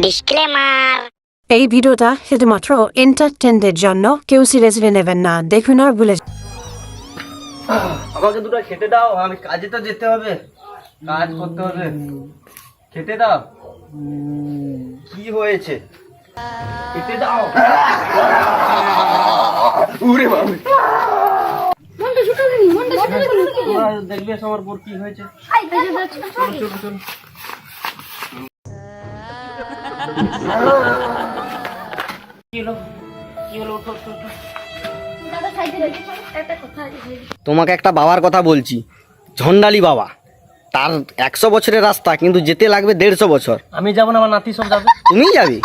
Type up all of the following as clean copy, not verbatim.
Disclaimer. এই ভিডিওটা শুধুমাত্র এন্টারটেনমেন্টের জন্য, কেউ সিরিয়াসলি নেবেন না, দেখুন আর ভুলে আমাকে দুটো খেতে দাও, আমি কাজে তো যেতে হবে, কাজ করতে হবে, খেতে দাও। কি হয়েছে? খেতে দাও। উরে বাবা, দেখবে আমার বোর কি হয়েছে। চলো চলো চলো। তোমাকে একটা বাবার কথা বলছি, ঝন্ডালি বাবা। তার 100 বছরের রাস্তা, কিন্তু যেতে লাগবে 150 বছর। আমি যাবো না, আমার নাতি সব যাবে। তুমি যাবি?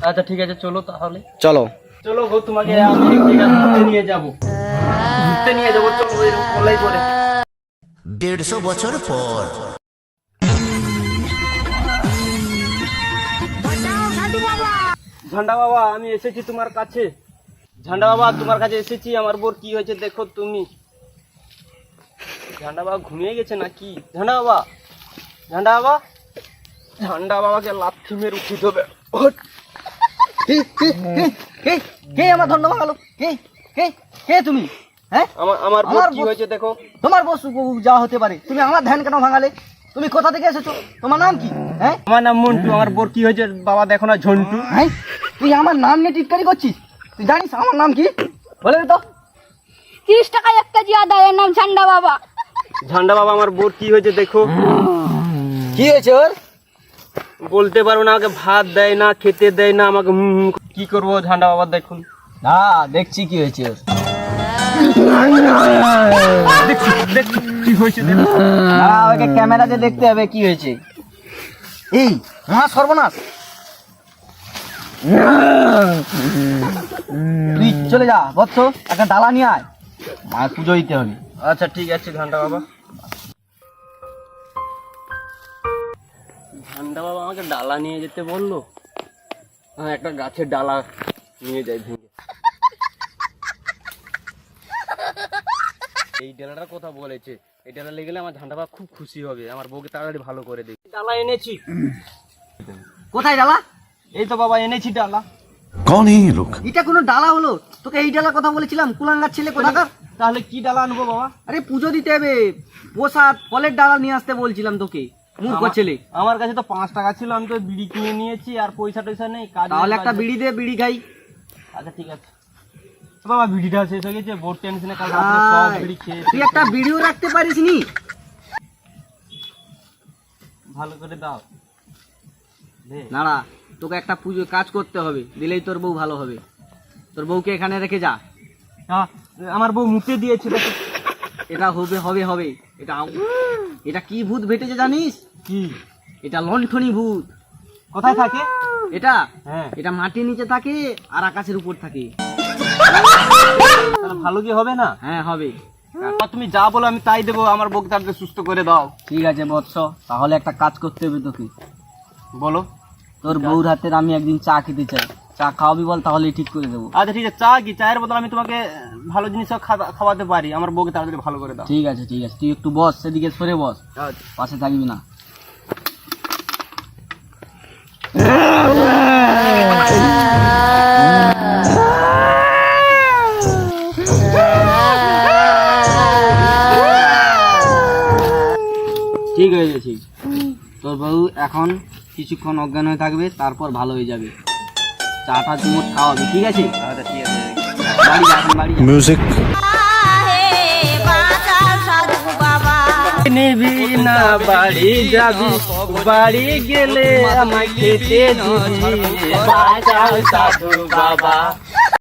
আচ্ছা ঠিক আছে, চলো তাহলে। চলো চলো গো, তোমাকে আমি ঘুরতে নিয়ে যাবো, ঘুরতে নিয়ে যাবো। চলো এরকম কলাই করে 150 বছর পর। ঝান্ডা বাবা, আমি এসেছি তোমার কাছে। ঝান্ডা বাবা, তোমার কাছে এসেছি। আমার বোর কি হয়েছে দেখো তুমি। ঝান্ডা বাবা ঘুমিয়ে গেছে নাকি? ঝান্ডা বাবা, ঝান্ডা বাবা, ঝান্ডা বাবাকে লাথি মেরে উঠিয়ে দেবে। কে আমার ধন্য ভাঙালো? কে কে কে তুমি? হ্যাঁ, আমার বোর কি হয়েছে দেখো। তোমার বস যা হতে পারে, তুমি আমার ধ্যান কেন ভাঙালে? তুমি কোথা থেকে এসেছো? তোমার নাম কি? হ্যাঁ, আমার নাম মন্টু। আমার বোর কি হয়েছে বাবা দেখো না, ঝন্টু। হ্যাঁ, তুই আমার নাম নিয়ে টিটকারি করছিস? তুই জানিস আমার নাম কি? বলে দে তো। 30 টাকা 1 কেজি আদা, এর নাম ঝান্ডা বাবা। ঝান্ডা বাবা, আমার বোর কি হয়েছে দেখো। কি হয়েছে ওর? বলতে পারবো না, আমাকে ভাত দেয় না, খেতে দেয় না আমাকে। কি করবো ঝান্ডা বাবা দেখুন। না, দেখছি কি হয়েছে ওর। দেখছি কি হয়েছে দেখো। না, ওকে ক্যামেরাতে দেখতে হবে কি হয়েছে। এই মহা সর্বনাশ, তুই চলে যা বৎস, একটা ডালা নিয়ে আয়, মায়ের পুজো দিতে হবে। আচ্ছা ঠিক আছে ঝান্ডা বাবা। ঝান্ডা বাবা আমাকে ডালা নিয়ে যেতে বললো। হ্যাঁ, একটা গাছের ডালা নিয়ে যাই ভেঙে। এই ডালাটার কথা বলেছে, এই ডালা লেগে গেলে আমার ঝান্ডা বাবা খুব খুশি হবে, আমার বউকে তাড়াতাড়ি ভালো করে দেবে। ডালা এনেছি। কোথায় ডালা? এই তো বাবা এনেছি ডালা। कौन है ये लोग? এটা কোনো ডালা হলো? তোকে এই ডালার কথা বলেছিলাম, কুলাঙ্গার ছেলে কোথাকার। তাহলে কি ডালা আনবো বাবা? আরে পুজো দিতে হবে, প্রসাদ ফলের ডালা নিয়ে আসতে বলছিলাম তোকে, মূর্খ ছেলে। আমার কাছে তো 5 টাকা ছিল, আমি তো বিড়ি কিনে নিয়েছি, আর পয়সা টয়সা নেই। তাহলে একটা বিড়ি দে, বিড়ি খাই। আচ্ছা ঠিক আছে বাবা, বিড়িটা শেষ হয়ে গেছে, বোর্ড টেনশনে কাল রাতে সব বিড়ি খেয়ে। তুই একটা বিড়িও রাখতে পারিস নি? ভালো করে দাও। না, তোকে একটা পুজো কাজ করতে হবে, দিলেই তোর বউ ভালো হবে। তোর বউকে এখানে রেখে যা। আমার বউ মুখে দিয়েছিল। এটা হবে হবে হবে। এটা কি ভূত ভেটেছে জানিস? কি? এটা লণ্ঠনী ভূত। কোথায় থাকে এটা? হ্যাঁ, এটা মাটির নিচে থাকে আর আকাশের উপর থাকে। তাহলে ভালো কি হবে না? হ্যাঁ হবে। তুমি যা বলো আমি তাই দেবো, আমার বউকে তাড়াতাড়ি সুস্থ করে দাও। ঠিক আছে বৎস, তাহলে একটা কাজ করতে হবে তোকে। বলো। তোর বউর হাতের আমি একদিন চা খেতে চাই। চা খাওয়াবি বল, তাহলে ঠিক করে দেবো। আচ্ছা ঠিক আছে, চা কি? চায়ের বদলে আমি তোমাকে ভালো জিনিস খাওয়াতে পারি, আমার বউকে তাড়াতাড়ি ভালো করে দাও। ঠিক আছে ঠিক আছে, তুই একটু বস, সেদিকে সরে বস, পাশে থাকবি না। ঠিক হয়ে গেছে। তোর বউ এখন কিছুক্ষণ অজ্ঞান হয়ে থাকবে, তারপর ভালো হয়ে যাবে। চাটা চুমুট খাওয়াবি, ঠিক আছে? আচ্ছা ঠিক আছে। বাড়ি যা, এখন বাড়ি যা। म्यूजिक নিবি না বাড়ি যাবি, বাড়ি গেলে আমায় খেতে দিবি। বাঁচাও সাধু বাবা।